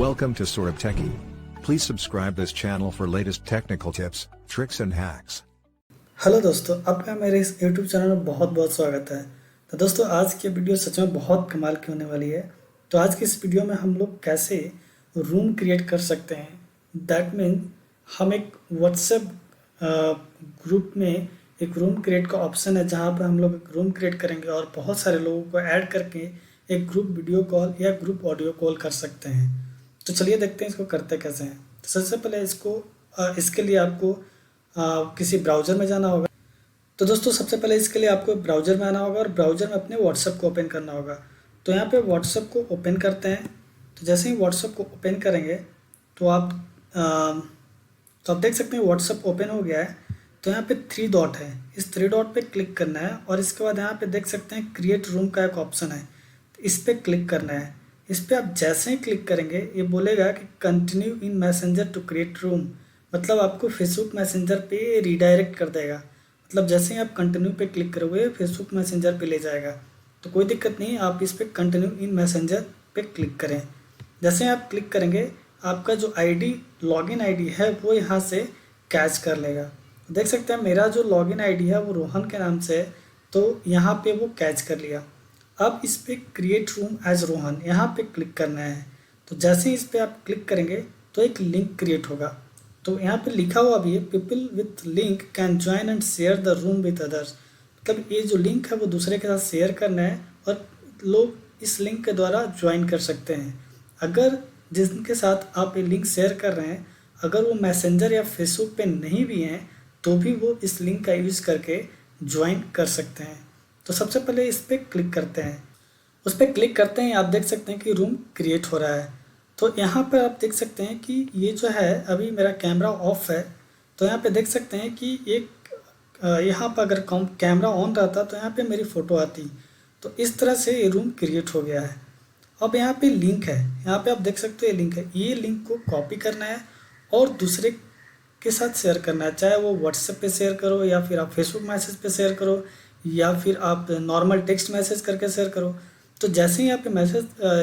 Welcome to SAURABH-Techie. Please subscribe this channel for latest technical tips, tricks and hacks. Hello दोस्तों, आपका मेरे इस YouTube channel में बहुत बहुत स्वागत है। तो दोस्तों, आज की वीडियो सच में बहुत कमाल की होने वाली है। तो आज की इस वीडियो में हम लोग कैसे रूम क्रिएट कर सकते हैं। दैट मीन हम एक व्हाट्सएप ग्रुप में एक रूम क्रिएट का ऑप्शन है, जहां पर हम लोग एक रूम क्रिएट करेंगे और बहुत सारे लोगों को ऐड करके एक ग्रुप वीडियो कॉल या ग्रुप ऑडियो कॉल कर सकते हैं। तो चलिए देखते हैं इसको करते कैसे हैं। तो सबसे पहले इसके लिए आपको किसी ब्राउज़र में जाना होगा। तो दोस्तों, सबसे पहले इसके लिए आपको ब्राउज़र में आना होगा और ब्राउज़र में अपने व्हाट्सएप को ओपन करना होगा। तो यहाँ पे व्हाट्सएप को ओपन करते हैं। तो जैसे ही व्हाट्सएप को ओपन करेंगे तो आप देख सकते हैं व्हाट्सएप ओपन हो गया है। तो यहाँ पे 3 डॉट है, इस 3 डॉट पे क्लिक करना है और इसके बाद यहाँ पे देख सकते हैं क्रिएट रूम का एक ऑप्शन है, तो इस पर क्लिक करना है। इस पर आप जैसे ही क्लिक करेंगे ये बोलेगा कि continue in messenger to create room, मतलब आपको फेसबुक मैसेंजर पे रीडायरेक्ट कर देगा। मतलब जैसे ही आप कंटिन्यू पे क्लिक करोगे फेसबुक मैसेंजर पे ले जाएगा। तो कोई दिक्कत नहीं, आप इस पर कंटिन्यू इन मैसेंजर पे क्लिक करें। जैसे ही आप क्लिक करेंगे आपका जो आईडी लॉगिन आईडी है वो यहाँ से कैच कर लेगा। देख सकते हैं मेरा जो लॉगिन आईडी है वो रोहन के नाम से है, तो यहाँ पे वो कैच कर लिया। अब इस पर क्रिएट रूम एज रोहन यहाँ पे क्लिक करना है। तो जैसे ही इस पर आप क्लिक करेंगे तो एक लिंक क्रिएट होगा। तो यहाँ पे लिखा हुआ भी है people with link can join and share the room with others, मतलब ये जो लिंक है वो दूसरे के साथ शेयर करना है और लोग इस लिंक के द्वारा ज्वाइन कर सकते हैं। अगर जिनके साथ आप ये लिंक शेयर कर रहे हैं अगर वो मैसेंजर या फेसबुक पे नहीं भी हैं तो भी वो इस लिंक का यूज़ करके ज्वाइन कर सकते हैं। तो सबसे पहले इस पर क्लिक करते हैं। उस पर क्लिक करते हैं आप देख सकते हैं कि रूम क्रिएट हो रहा है। तो यहाँ पर आप देख सकते हैं कि ये जो है अभी मेरा कैमरा ऑफ है, तो यहाँ पे देख सकते हैं कि यहाँ पर अगर कैमरा ऑन रहता तो यहाँ पे मेरी फ़ोटो आती। तो इस तरह से ये रूम क्रिएट हो गया है। अब यहाँ पे लिंक है, यहाँ पे आप देख सकते हो ये लिंक है। ये लिंक को कॉपी करना है और दूसरे के साथ शेयर करना है, चाहे वो व्हाट्सएप पे शेयर करो या फिर आप फेसबुक मैसेज पे शेयर करो या फिर आप नॉर्मल टेक्स्ट मैसेज करके शेयर करो। तो जैसे ही आप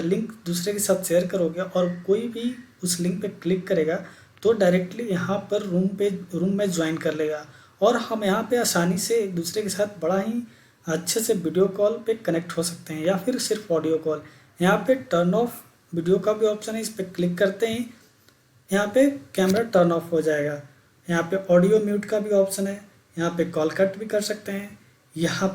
लिंक दूसरे के साथ शेयर करोगे और कोई भी उस लिंक पे क्लिक करेगा तो डायरेक्टली यहाँ पर रूम में ज्वाइन कर लेगा और हम यहाँ पे आसानी से एक दूसरे के साथ बड़ा ही अच्छे से वीडियो कॉल पे कनेक्ट हो सकते हैं या फिर सिर्फ ऑडियो कॉल। यहाँ पे टर्न ऑफ वीडियो का भी ऑप्शन है, इस पर क्लिक करते ही यहाँ पे कैमरा टर्न ऑफ हो जाएगा। यहाँ पे ऑडियो म्यूट का भी ऑप्शन है, यहाँ पे कॉल कट भी कर सकते हैं। यहाँ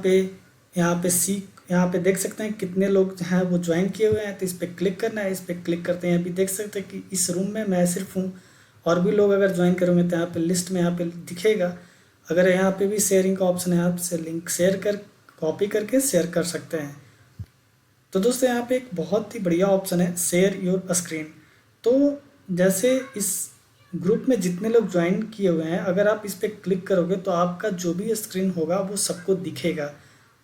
पे देख सकते हैं कितने लोग हैं वो ज्वाइन किए हुए हैं, तो इस पर क्लिक करना है। इस पर क्लिक करते हैं अभी देख सकते हैं कि इस रूम में मैं सिर्फ हूँ और भी लोग अगर ज्वाइन करोगे तो यहाँ पे लिस्ट में यहाँ पे दिखेगा। अगर यहाँ पे भी शेयरिंग का ऑप्शन है, आपसे लिंक कॉपी करके शेयर कर सकते हैं। तो दोस्तों यहाँ पे एक बहुत ही बढ़िया ऑप्शन है शेयर योर स्क्रीन। तो जैसे इस ग्रुप में जितने लोग ज्वाइन किए हुए हैं अगर आप इस पर क्लिक करोगे तो आपका जो भी स्क्रीन होगा वो सबको दिखेगा।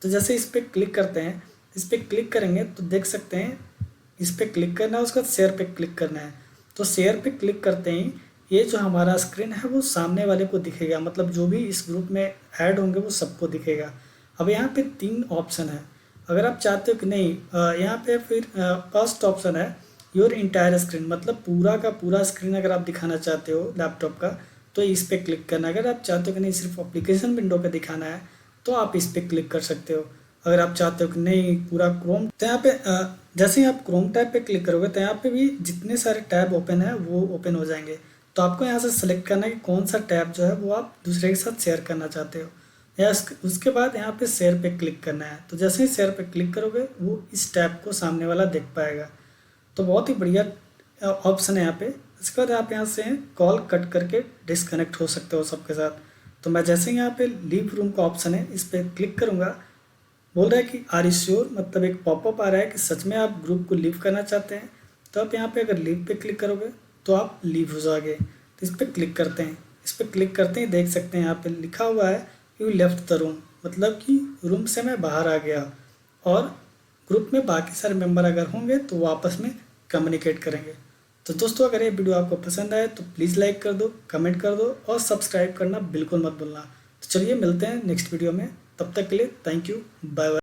तो जैसे इस पर क्लिक करते हैं, इस पर क्लिक करेंगे तो देख सकते हैं इस पर क्लिक करना है, उसके बाद शेयर पे क्लिक करना है। तो शेयर पे क्लिक करते ही ये जो हमारा स्क्रीन है वो सामने वाले को दिखेगा, मतलब जो भी इस ग्रुप में ऐड होंगे वो सबको दिखेगा। अब यहाँ पे 3 ऑप्शन है, अगर आप चाहते हो कि नहीं यहाँ पे फिर फर्स्ट ऑप्शन है योर इंटायर स्क्रीन, मतलब पूरा का पूरा स्क्रीन अगर आप दिखाना चाहते हो लैपटॉप का तो इस पर क्लिक करना है। अगर आप चाहते हो कि नहीं सिर्फ एप्लीकेशन विंडो पे दिखाना है तो आप इस पर क्लिक कर सकते हो। अगर आप चाहते हो कि नहीं पूरा क्रोम, तो यहाँ पे जैसे ही आप क्रोम टैब पे क्लिक करोगे तो यहाँ पे भी जितने सारे टैब ओपन है वो ओपन हो जाएंगे। तो आपको यहाँ से सेलेक्ट करना है कि कौन सा टैब जो है वो आप दूसरे के साथ शेयर करना चाहते हो, या उसके बाद यहाँ पे शेयर पे क्लिक करना है। तो जैसे ही शेयर पे क्लिक करोगे वो इस टैब को सामने वाला देख पाएगा। तो बहुत ही बढ़िया ऑप्शन है यहाँ पे। इसके बाद आप यहाँ से कॉल कट करके डिस्कनेक्ट हो सकते हो सबके साथ। तो मैं जैसे यहाँ पे लीव रूम का ऑप्शन है इस पर क्लिक करूँगा, बोल रहा है कि आर यू श्योर, मतलब एक पॉपअप आ रहा है कि सच में आप ग्रुप को लीव करना चाहते हैं। तो आप यहाँ पे अगर लीव पे क्लिक करोगे तो आप लीव हो जाओगे। तो इस पर क्लिक करते हैं, इस पर क्लिक करते ही देख सकते हैं यहाँ पे लिखा हुआ है यू लेफ्ट द रूम, मतलब कि रूम से मैं बाहर आ गया और ग्रुप में बाकी सारे मेंबर अगर होंगे तो वो आपस में कम्युनिकेट करेंगे। तो दोस्तों, अगर ये वीडियो आपको पसंद आए तो प्लीज़ लाइक कर दो, कमेंट कर दो और सब्सक्राइब करना बिल्कुल मत भूलना। तो चलिए मिलते हैं नेक्स्ट वीडियो में, तब तक के लिए थैंक यू, बाय बाय।